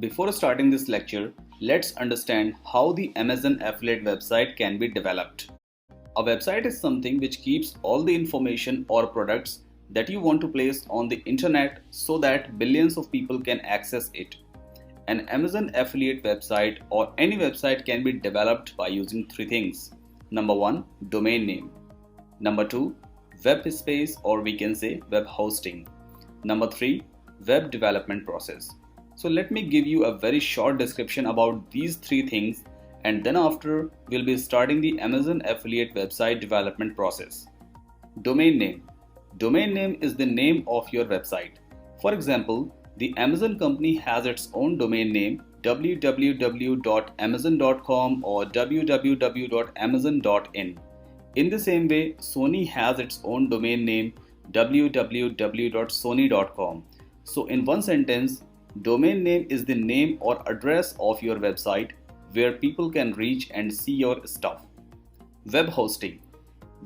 Before starting this lecture, let's understand how the Amazon affiliate website can be developed. A website is something which keeps all the information or products that you want to place on the internet so that billions of people can access it. An Amazon affiliate website or any website can be developed by using three things. Number one, domain name. Number two, web space or we can say web hosting. Number three, web development process. So let me give you a very short description about these three things and then after we'll be starting the Amazon affiliate website development process. Domain name. Domain name is the name of your website. For example, the Amazon company has its own domain name www.amazon.com or www.amazon.in. In the same way, Sony has its own domain name www.sony.com. So in one sentence, domain name is the name or address of your website where people can reach and see your stuff. Web hosting.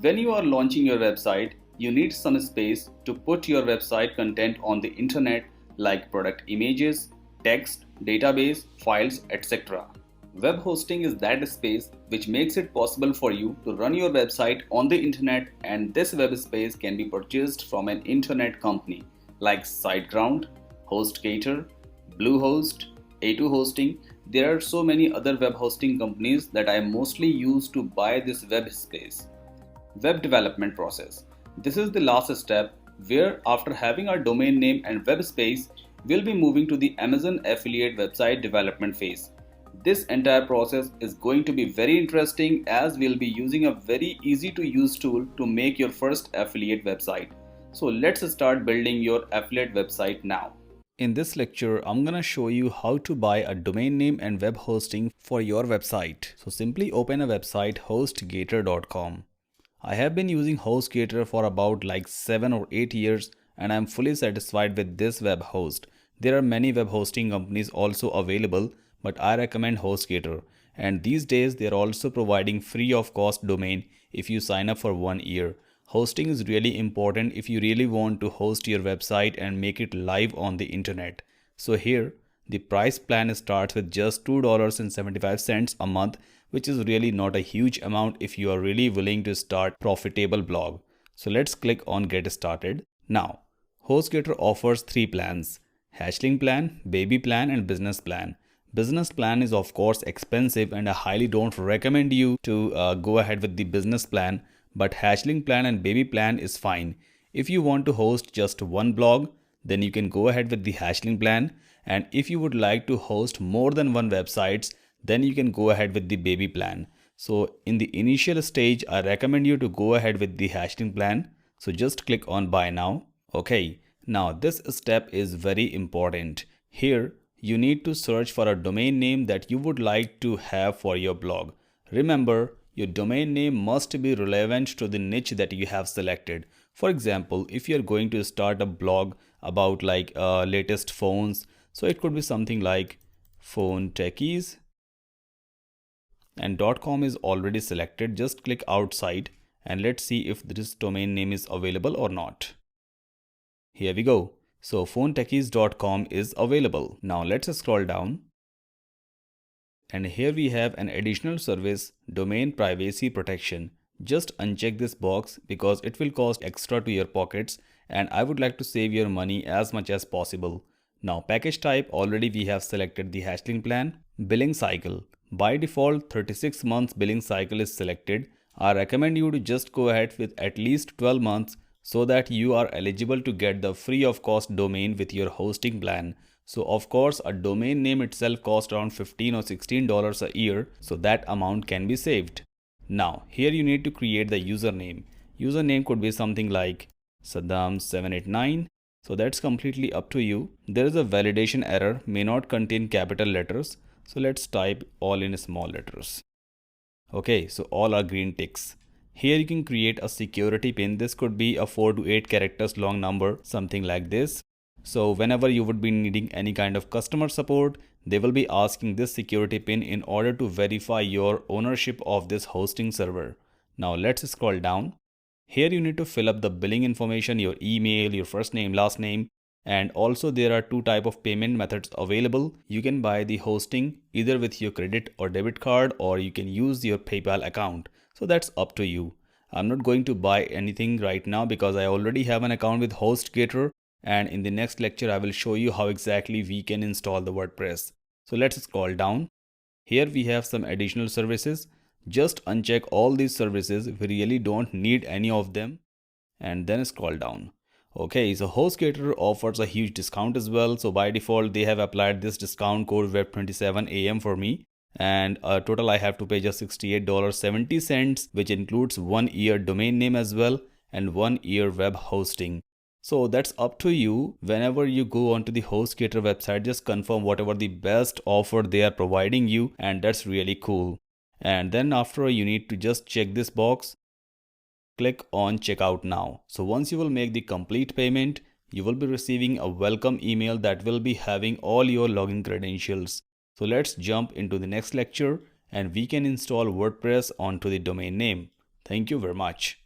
When you are launching your website, you need some space to put your website content on the internet like product images, text, database, files, etc. Web hosting is that space which makes it possible for you to run your website on the internet, and this web space can be purchased from an internet company like SiteGround, HostGator, Bluehost, A2 Hosting. There are so many other web hosting companies that I mostly use to buy this web space. Web development process. This is the last step where after having our domain name and web space, we'll be moving to the Amazon affiliate website development phase. This entire process is going to be very interesting as we'll be using a very easy to use tool to make your first affiliate website. So let's start building your affiliate website now. In this lecture, I'm gonna show you how to buy a domain name and web hosting for your website. So simply open a website hostgator.com. I have been using HostGator for about 7 or 8 years and I'm fully satisfied with this web host. There are many web hosting companies also available, but I recommend HostGator, and these days they are also providing free of cost domain if you sign up for 1 year. Hosting is really important if you really want to host your website and make it live on the internet. So here the price plan starts with just $2.75 a month, which is really not a huge amount if you are really willing to start profitable blog. So let's click on get started. Now, HostGator offers 3 plans: Hatchling plan, Baby plan and Business plan. Business plan is of course expensive and I highly don't recommend you to go ahead with the business plan, but Hatchling plan and Baby plan is fine. If you want to host just one blog, then you can go ahead with the Hatchling plan, and if you would like to host more than one websites, then you can go ahead with the Baby plan. So in the initial stage, I recommend you to go ahead with the Hatchling plan. So just click on buy now. Okay, now this step is very important. Here you need to search for a domain name that you would like to have for your blog. Remember, your domain name must be relevant to the niche that you have selected. For example, if you're going to start a blog about latest phones, so it could be something like phone techies, and .com is already selected. Just click outside and let's see if this domain name is available or not. Here we go. So phonetechies.com is available. Now let's scroll down. And here we have an additional service, domain privacy protection. Just uncheck this box because it will cost extra to your pockets and I would like to save your money as much as possible. Now package type, already we have selected the Hatchling plan. Billing cycle. By default 36 months billing cycle is selected. I recommend you to just go ahead with at least 12 months so that you are eligible to get the free of cost domain with your hosting plan. So of course a domain name itself costs around $15 or $16 a year, so that amount can be saved. Now here you need to create the username. Username could be something like Saddam789. So that's completely up to you. There is a validation error, may not contain capital letters. So let's type all in small letters. Okay, so all are green ticks. Here you can create a security pin. This could be a 4 to 8 characters long number, something like this. So whenever you would be needing any kind of customer support, they will be asking this security pin in order to verify your ownership of this hosting server. Now let's scroll down. Here you need to fill up the billing information, your email, your first name, last name. And also there are two type of payment methods available. You can buy the hosting either with your credit or debit card, or you can use your PayPal account. So that's up to you. I'm not going to buy anything right now because I already have an account with HostGator, and in the next lecture I will show you how exactly we can install the WordPress. So let's scroll down. Here we have some additional services. Just uncheck all these services. We really don't need any of them, and then scroll down. Okay, so HostGator offers a huge discount as well. So by default, they have applied this discount code web27am for me. And total I have to pay just $68.70, which includes 1 year domain name as well and 1 year web hosting. So that's up to you. Whenever you go onto the HostGator website, just confirm whatever the best offer they are providing you, and that's really cool. And then after, you need to just check this box. Click on checkout now. So once you will make the complete payment, you will be receiving a welcome email that will be having all your login credentials. So let's jump into the next lecture and we can install WordPress onto the domain name. Thank you very much.